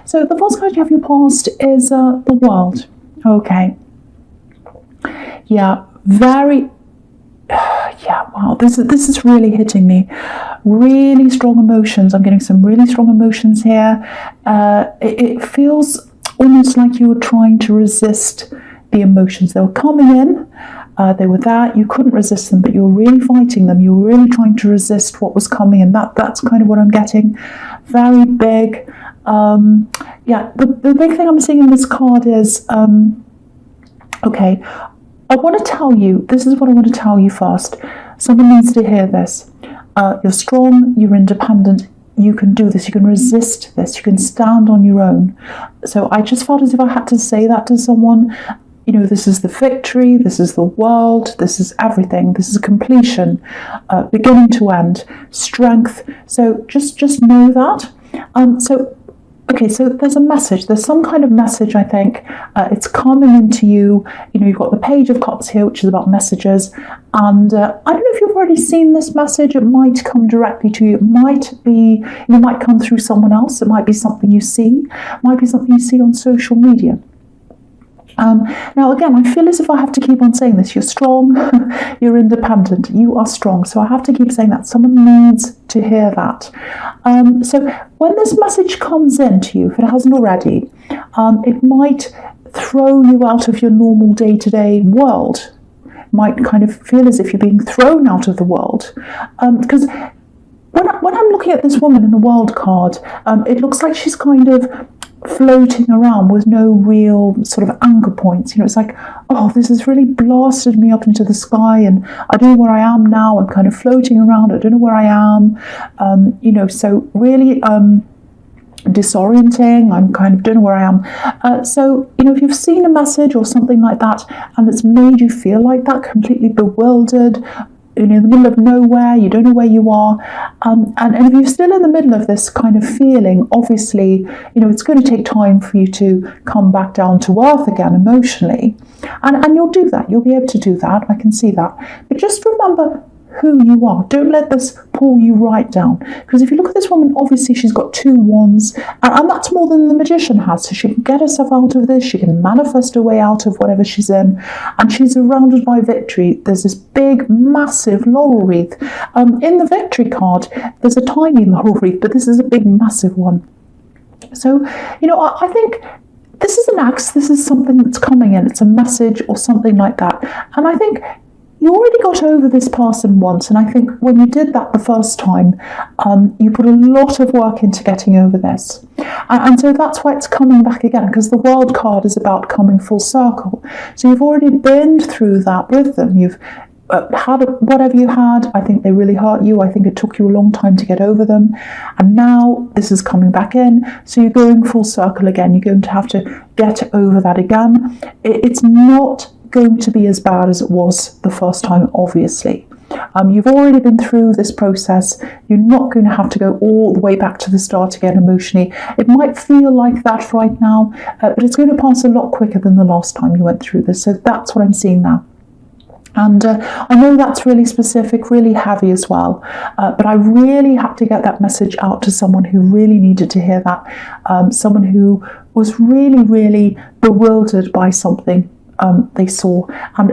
So the first card you have your past is the World. Okay. Yeah, very. Yeah, wow, this is really hitting me. Really strong emotions. I'm getting some really strong emotions here. It feels almost like you were trying to resist the emotions. They were coming in. They were there. You couldn't resist them, but you were really fighting them. You were really trying to resist what was coming, and that's kind of what I'm getting. Very big. Yeah, the big thing I'm seeing in this card is okay. I want to tell you, this is what I want to tell you first. Someone needs to hear this. You're strong, you're independent, you can do this, you can resist this, you can stand on your own. So I just felt as if I had to say that to someone. You know, this is the victory, this is the world, this is everything, this is completion, beginning to end, strength. So just know that. Okay, so there's a message. There's some kind of message, I think. It's coming into you. You know, you've got the Page of Cups here, which is about messages. And I don't know if you've already seen this message. It might come directly to you. It might be, it might come through someone else. It might be something you see. It might be something you see on social media. Now, again, I feel as if I have to keep on saying this. You're strong, you're independent, you are strong. So I have to keep saying that. Someone needs to hear that. So when this message comes in to you, if it hasn't already, it might throw you out of your normal day-to-day world. It might kind of feel as if you're being thrown out of the world. Because when I'm looking at this woman in the World card, it looks like she's kind of floating around with no real sort of anchor points. You know, it's like, oh, this has really blasted me up into the sky and I don't know where I am now. I'm kind of floating around. I don't know where I am. You know, so really disorienting. I'm kind of don't know where I am. So, you know, if you've seen a message or something like that and it's made you feel like that, completely bewildered, you know, in the middle of nowhere, you don't know where you are, and if you're still in the middle of this kind of feeling, obviously, you know, it's going to take time for you to come back down to earth again emotionally, and you'll do that. You'll be able to do that. I can see that. But just remember who you are. Don't let this pull you right down. Because if you look at this woman, obviously she's got 2 wands, and that's more than the magician has. So she can get herself out of this. She can manifest her way out of whatever she's in, and she's surrounded by victory. There's this big, massive laurel wreath. In the victory card, there's a tiny laurel wreath, but this is a big, massive one. So, you know, I think this is an axe. This is something that's coming in. It's a message or something like that. And I think you already got over this person once, and I think when you did that the first time, you put a lot of work into getting over this. And so that's why it's coming back again, because the World card is about coming full circle. So you've already been through that with them. You've had whatever you had. I think they really hurt you. I think it took you a long time to get over them. And now this is coming back in. So you're going full circle again. You're going to have to get over that again. It's not going to be as bad as it was the first time, obviously. You've already been through this process. You're not going to have to go all the way back to the start again emotionally. It might feel like that right now, but it's going to pass a lot quicker than the last time you went through this. So that's what I'm seeing now. And I know that's really specific, really heavy as well, but I really had to get that message out to someone who really needed to hear that, someone who was really, really bewildered by something they saw, and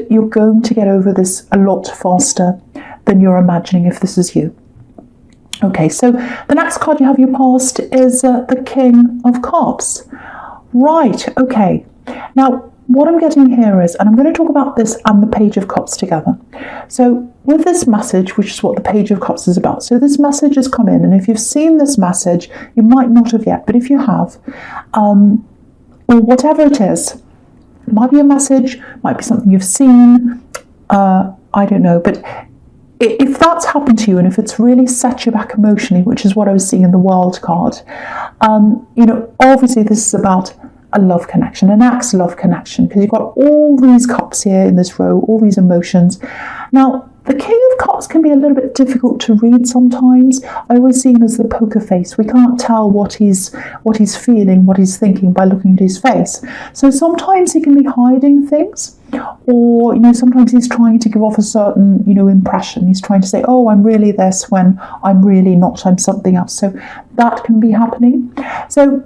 you're going to get over this a lot faster than you're imagining if this is you. Okay, so the next card you have your past is the King of Cups. Right, okay. Now, what I'm getting here is, and I'm going to talk about this and the Page of Cups together. So with this message, which is what the Page of Cups is about, so this message has come in, and if you've seen this message, you might not have yet, but if you have, or whatever it is, it might be a message, might be something you've seen, I don't know, but if that's happened to you and if it's really set you back emotionally, which is what I was seeing in the World card, you know, obviously this is about a love connection, an axe love connection, because you've got all these cups here in this row, all these emotions. Now, The King of Cups can be a little bit difficult to read sometimes. I always see him as the poker face. We can't tell what he's feeling, what he's thinking by looking at his face. So sometimes he can be hiding things, or sometimes he's trying to give off a certain impression. He's trying to say, oh, I'm really this, when I'm really not, I'm something else. So that can be happening. So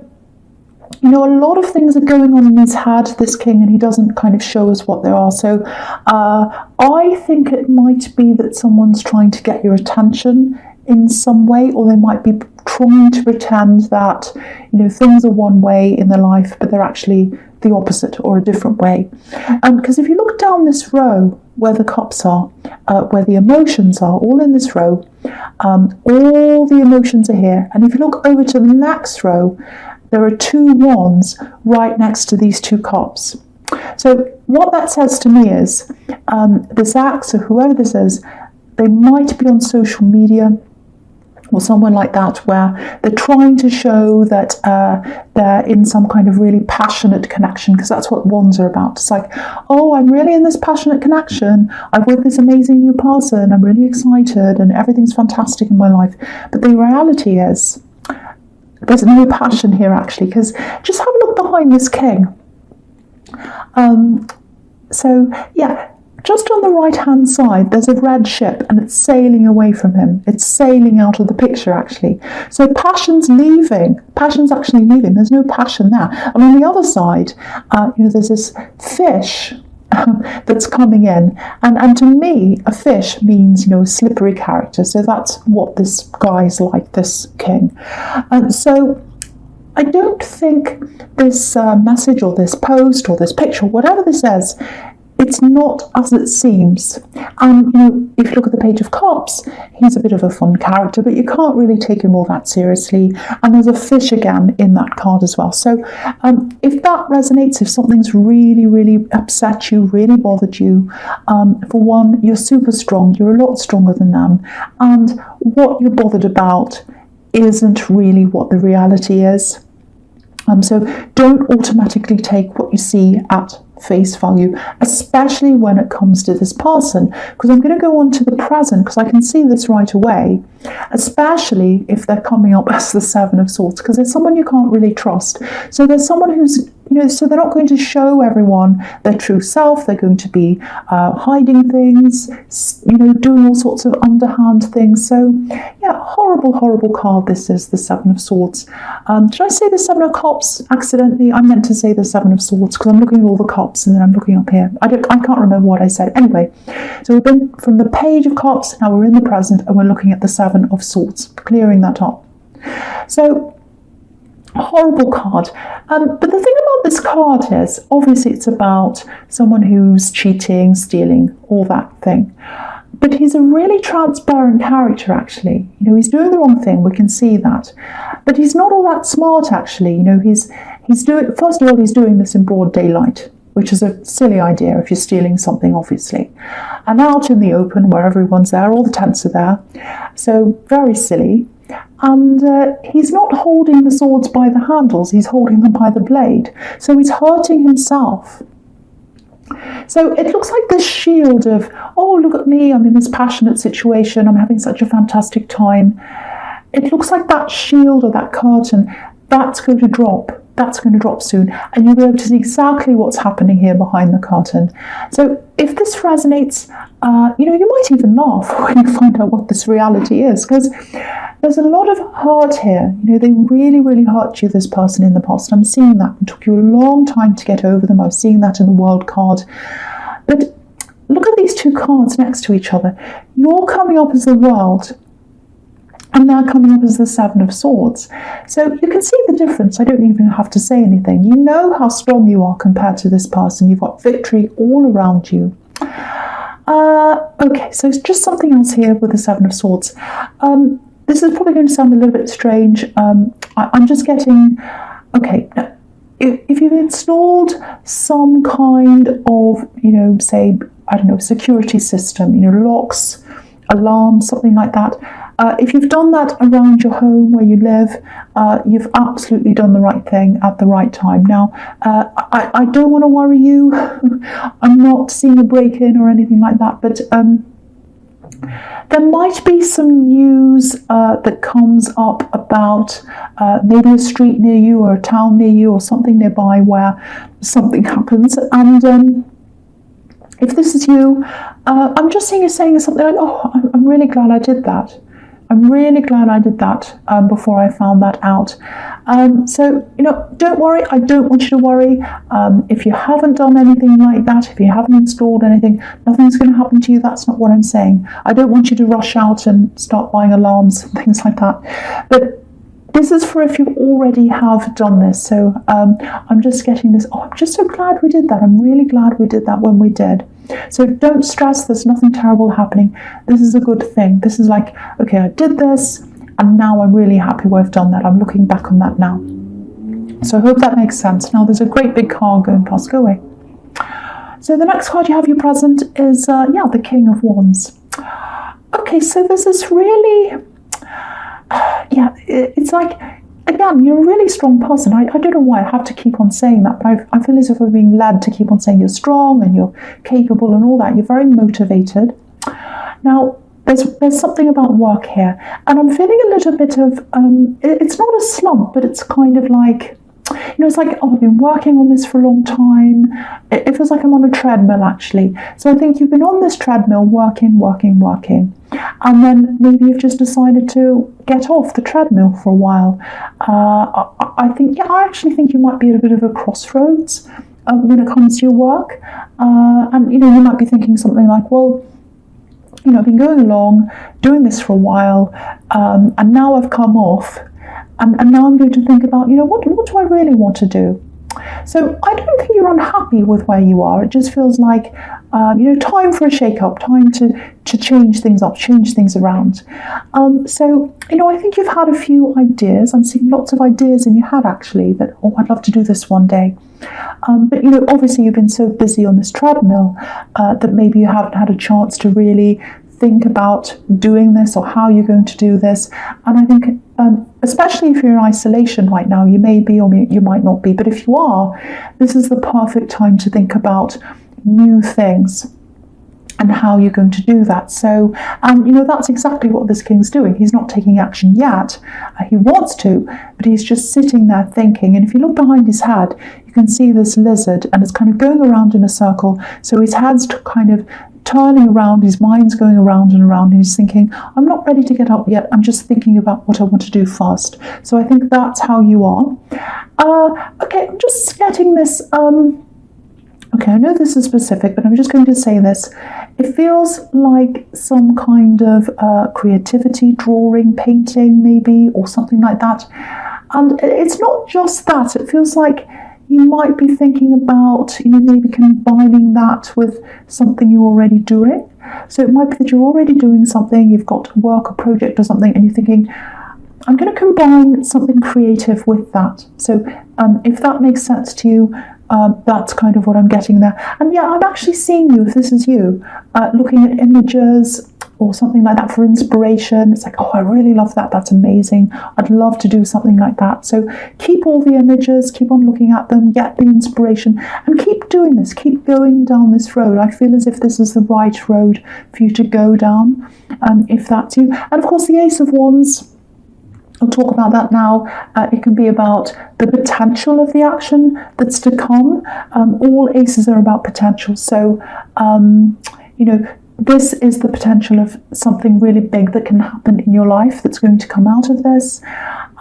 a lot of things are going on in his head, this king, and he doesn't kind of show us what they are. So I think it might be that someone's trying to get your attention in some way, or they might be trying to pretend that things are one way in their life, but they're actually the opposite or a different way. Because if you look down this row where the cups are, where the emotions are, all in this row, all the emotions are here. And if you look over to the next row, there are 2 wands right next to these 2 cups. So what that says to me is this axe, or whoever this is, they might be on social media or someone like that, where they're trying to show that they're in some kind of really passionate connection, because that's what wands are about. It's like, oh, I'm really in this passionate connection. I'm with this amazing new person. I'm really excited and everything's fantastic in my life. But the reality is, there's no passion here, actually, because just have a look behind this king. Just on the right-hand side, there's a red ship, and it's sailing away from him. It's sailing out of the picture, actually. So passion's leaving. Passion's actually leaving. There's no passion there. And on the other side, there's this fish that's coming in, and to me a fish means a slippery character, so that's what this guy's like, this king. And so I don't think this message or this post or this picture, whatever this is, it's not as it seems. And if you look at the Page of Cups, he's a bit of a fun character, but you can't really take him all that seriously. And there's a fish again in that card as well. So if that resonates, if something's really, really upset you, really bothered you, for one, you're super strong. You're a lot stronger than them. And what you're bothered about isn't really what the reality is. So don't automatically take what you see at face value, especially when it comes to this person, because I'm going to go on to the present, because I can see this right away, especially if they're coming up as the Seven of Swords, because there's someone you can't really trust. So there's someone who's so they're not going to show everyone their true self. They're going to be hiding things, doing all sorts of underhand things. So yeah, horrible, horrible card. This is the Seven of Swords. Did I say the Seven of Cups accidentally? I meant to say the Seven of Swords, because I'm looking at all the cups and then I'm looking up here. I can't remember what I said. Anyway, so we've been from the Page of Cups, now we're in the present, and we're looking at the Seven of Swords, clearing that up. So horrible card. But the thing about this card is, obviously it's about someone who's cheating, stealing, all that thing. But he's a really transparent character, actually. He's doing the wrong thing, we can see that. But he's not all that smart, actually. He's doing, first of all, he's doing this in broad daylight, which is a silly idea if you're stealing something, obviously. And out in the open, where everyone's there, all the tents are there. So very silly. And he's not holding the swords by the handles, he's holding them by the blade. So he's hurting himself. So it looks like this shield of, oh, look at me, I'm in this passionate situation, I'm having such a fantastic time. It looks like that shield or that curtain, that's going to drop. That's going to drop soon, and you'll be able to see exactly what's happening here behind the curtain. So if this resonates, you might even laugh when you find out what this reality is, because there's a lot of hurt here. They really, really hurt you, this person, in the past. I'm seeing that. It took you a long time to get over them. I'm seeing that in the World card. But look at these 2 cards next to each other. You're coming up as the World, and now coming up as the Seven of Swords. So you can see the difference. I don't even have to say anything. You know how strong you are compared to this person. You've got victory all around you. Okay, so it's just something else here with the Seven of Swords. This is probably going to sound a little bit strange. I'm just getting, okay, if you've installed some kind of, say, I don't know, security system, locks, alarms, something like that. If you've done that around your home where you live, you've absolutely done the right thing at the right time. Now, I don't want to worry you. I'm not seeing a break-in or anything like that, but There might be some news that comes up about maybe a street near you or a town near you or something nearby where something happens. And if this is you, I'm just seeing you saying something like, oh, I'm really glad I did that. I'm really glad I did that before I found that out. So, don't worry. I don't want you to worry. If you haven't done anything like that, if you haven't installed anything, nothing's going to happen to you. That's not what I'm saying. I don't want you to rush out and start buying alarms and things like that. But this is for if you already have done this. So I'm just getting this. Oh, I'm just so glad we did that. I'm really glad we did that when we did. So don't stress. There's nothing terrible happening. This is a good thing. This is like, okay, I did this, and now I'm really happy I've done that. I'm looking back on that now. So I hope that makes sense. Now there's a great big car going past. Go away. So the next card you have, your present, is the King of Wands. Okay, so this is really, it's like, again, you're a really strong person. I don't know why I have to keep on saying that, but I feel as if I'm being led to keep on saying you're strong and you're capable and all that. You're very motivated. Now, there's something about work here, and I'm feeling a little bit of, it's not a slump, but it's kind of like, it's like, oh, I've been working on this for a long time. It feels like I'm on a treadmill, actually. So I think you've been on this treadmill, working. And then maybe you've just decided to get off the treadmill for a while. I actually think you might be at a bit of a crossroads when it comes to your work. And, you might be thinking something like, well, I've been going along, doing this for a while, and now I've come off. And now I'm going to think about, what do I really want to do? So I don't think you're unhappy with where you are. It just feels like, time for a shake-up, time to change things up, change things around. So I think you've had a few ideas. I'm seeing lots of ideas in your head, actually, that, oh, I'd love to do this one day. But, obviously you've been so busy on this treadmill that maybe you haven't had a chance to really think about doing this or how you're going to do this. And I think, especially if you're in isolation right now, you may be or you might not be, but if you are, this is the perfect time to think about new things and how you're going to do that. So, that's exactly what this king's doing. He's not taking action yet. He wants to, but he's just sitting there thinking. And if you look behind his head, you can see this lizard, and it's kind of going around in a circle. So his head's kind of turning around, his mind's going around and around, and he's thinking, I'm not ready to get up yet. I'm just thinking about what I want to do first. So I think that's how you are. Okay, I'm just getting this. Okay, I know this is specific, but I'm just going to say this. It feels like some kind of creativity, drawing, painting maybe, or something like that. And it's not just that. It feels like you might be thinking about, maybe combining that with something you're already doing. So it might be that you're already doing something, you've got work, a project or something, and you're thinking, I'm going to combine something creative with that. So if that makes sense to you, that's kind of what I'm getting there. And yeah, I'm actually seeing you, if this is you, looking at images or something like that for inspiration. It's like, oh, I really love that. That's amazing. I'd love to do something like that. So keep all the images, keep on looking at them, get the inspiration, and keep doing this. Keep going down this road. I feel as if this is the right road for you to go down, if that's you. And of course, the Ace of Wands, I'll talk about that now. It can be about the potential of the action that's to come. All aces are about potential. So, this is the potential of something really big that can happen in your life that's going to come out of this.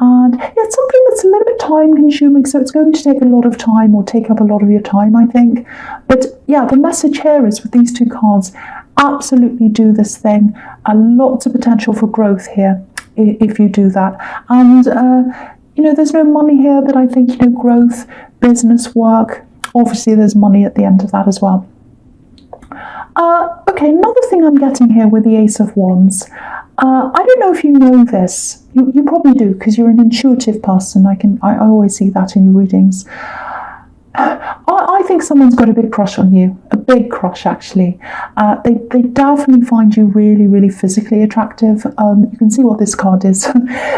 And it's something that's a little bit time consuming, so it's going to take a lot of time or take up a lot of your time, I think. But yeah, the message here is with these two cards, absolutely do this thing. Lots of potential for growth here if you do that. And, there's no money here, but I think, growth, business, work, obviously there's money at the end of that as well. Okay, another thing I'm getting here with the Ace of Wands. I don't know if you know this. You probably do, because you're an intuitive person. I always see that in your readings. I think someone's got a big crush on you. A big crush, actually. They definitely find you really, really physically attractive. You can see what this card is.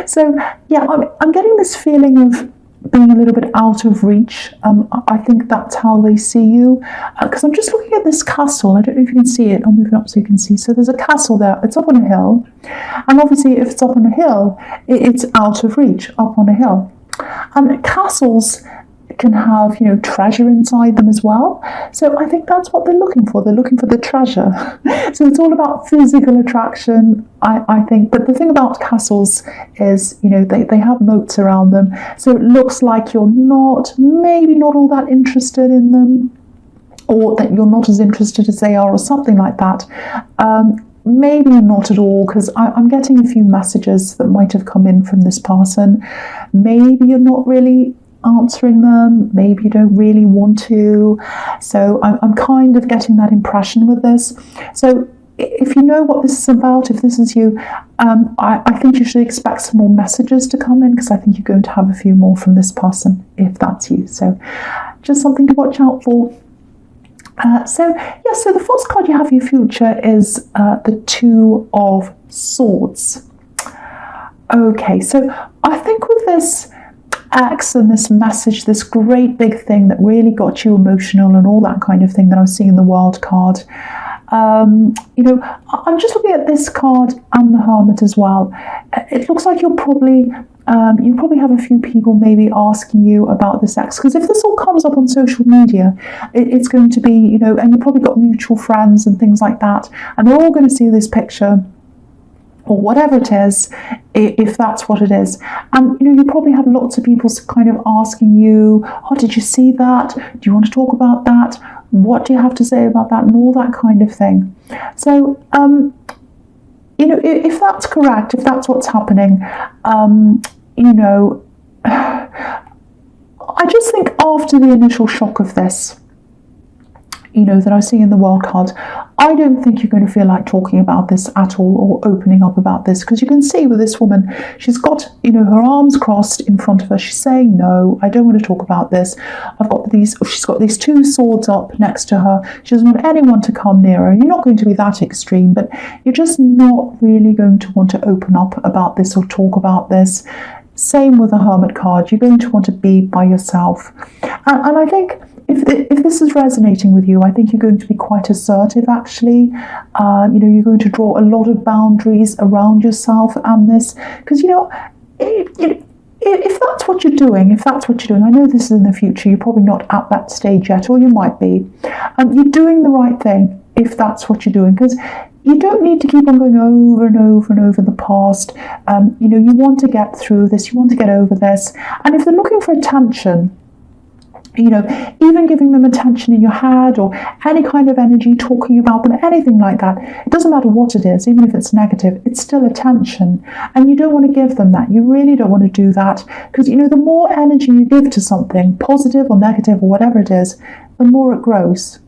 So, yeah, I'm getting this feeling of being a little bit out of reach. I think that's how they see you. Because I'm just looking at this castle. I don't know if you can see it. I'm moving up so you can see. So there's a castle there. It's up on a hill. And obviously, if it's up on a hill, it's out of reach, up on a hill. And castles can have, treasure inside them as well. So I think that's what they're looking for. They're looking for the treasure. So it's all about physical attraction, I think. But the thing about castles is, they have moats around them. So it looks like you're maybe not all that interested in them, or that you're not as interested as they are, or something like that. Maybe not at all, because I'm getting a few messages that might have come in from this person. Maybe you're not really answering them, maybe you don't really want to. So I'm kind of getting that impression with this. So if you know what this is about, if this is you, I think you should expect some more messages to come in, because I think you're going to have a few more from this person if that's you. So just something to watch out for. So the first card you have for your future is the Two of Swords. Okay, so I think with this X and this message, this great big thing that really got you emotional and all that kind of thing that I was seeing in the World card, I'm just looking at this card and the Hermit as well. It looks like you probably have a few people maybe asking you about this X, because if this all comes up on social media, it's going to be, and you've probably got mutual friends and things like that, and they're all going to see this picture, or whatever it is, if that's what it is. And you probably have lots of people kind of asking you, oh, did you see that? Do you want to talk about that? What do you have to say about that? And all that kind of thing. So, if that's correct, if that's what's happening, I just think after the initial shock of this, that I see in the World card, I don't think you're going to feel like talking about this at all, or opening up about this, because you can see with this woman, she's got, her arms crossed in front of her. She's saying, no, I don't want to talk about this. She's got these two swords up next to her. She doesn't want anyone to come near her. You're not going to be that extreme, but you're just not really going to want to open up about this or talk about this. Same with the Hermit card. You're going to want to be by yourself. And I think if this is resonating with you, I think you're going to be quite assertive, actually. You're going to draw a lot of boundaries around yourself and this, because, if that's what you're doing, I know this is in the future, you're probably not at that stage yet, or you might be. You're doing the right thing if that's what you're doing, because you don't need to keep on going over and over and over the past. You want to get through this, you want to get over this. And if they're looking for attention, even giving them attention in your head, or any kind of energy, talking about them, anything like that, it doesn't matter what it is, even if it's negative, it's still attention. And you don't want to give them that. You really don't want to do that, because, the more energy you give to something, positive or negative or whatever it is, the more it grows.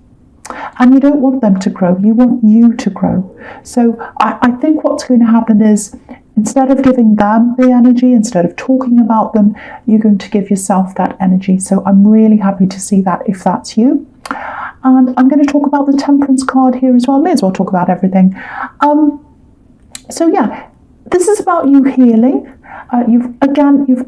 And you don't want them to grow, you want you to grow. So I think what's going to happen is, instead of giving them the energy, instead of talking about them, you're going to give yourself that energy. So I'm really happy to see that if that's you. And I'm going to talk about the Temperance card here as well. May as well talk about everything. This is about you healing. You've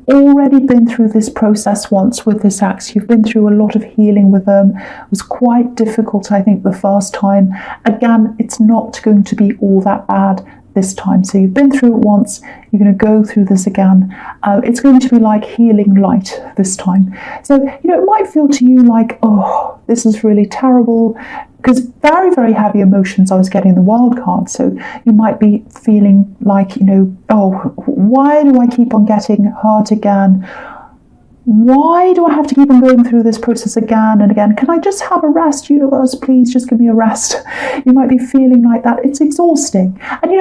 already been through this process once with this ex. You've been through a lot of healing with them. It was quite difficult, I think, the first time. Again, it's not going to be all that bad this time. So you've been through it once, you're going to go through this again. It's going to be like healing light this time. So, it might feel to you like, oh, this is really terrible, because very, very heavy emotions I was getting in the Wild card. So you might be feeling like, oh, why do I keep on getting hurt again? Why do I have to keep on going through this process again and again? Can I just have a rest? Universe, please just give me a rest. You might be feeling like that. It's exhausting. And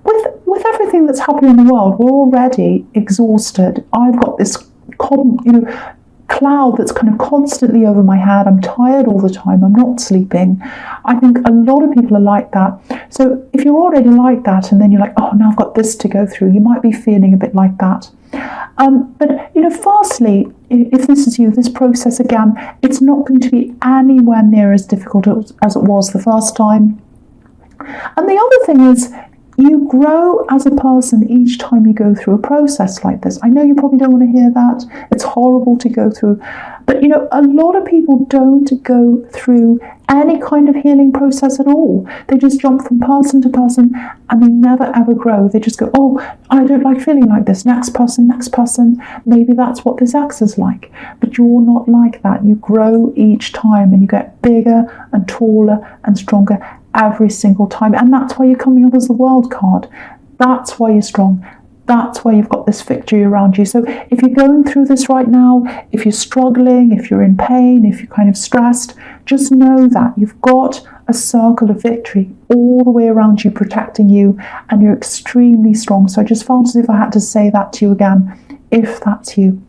with everything that's happening in the world, we're already exhausted. I've got this cloud that's kind of constantly over my head. I'm tired all the time. I'm not sleeping. I think a lot of people are like that. So if you're already like that, and then you're like, oh, now I've got this to go through, you might be feeling a bit like that. But firstly, if this is you, this process again, it's not going to be anywhere near as difficult as it was the first time. And the other thing is, you grow as a person each time you go through a process like this. I know you probably don't want to hear that. It's horrible to go through. But you know, a lot of people don't go through any kind of healing process at all. They just jump from person to person and they never ever grow. They just go, oh, I don't like feeling like this. Next person, maybe that's what this ex is like. But you're not like that. You grow each time and you get bigger and taller and stronger every single time. And that's why you're coming up as the World card. That's why you're strong. That's why you've got this victory around you. So if you're going through this right now, if you're struggling, if you're in pain, if you're kind of stressed, just know that you've got a circle of victory all the way around you, protecting you, and you're extremely strong. So I just felt as if I had to say that to you again, if that's you.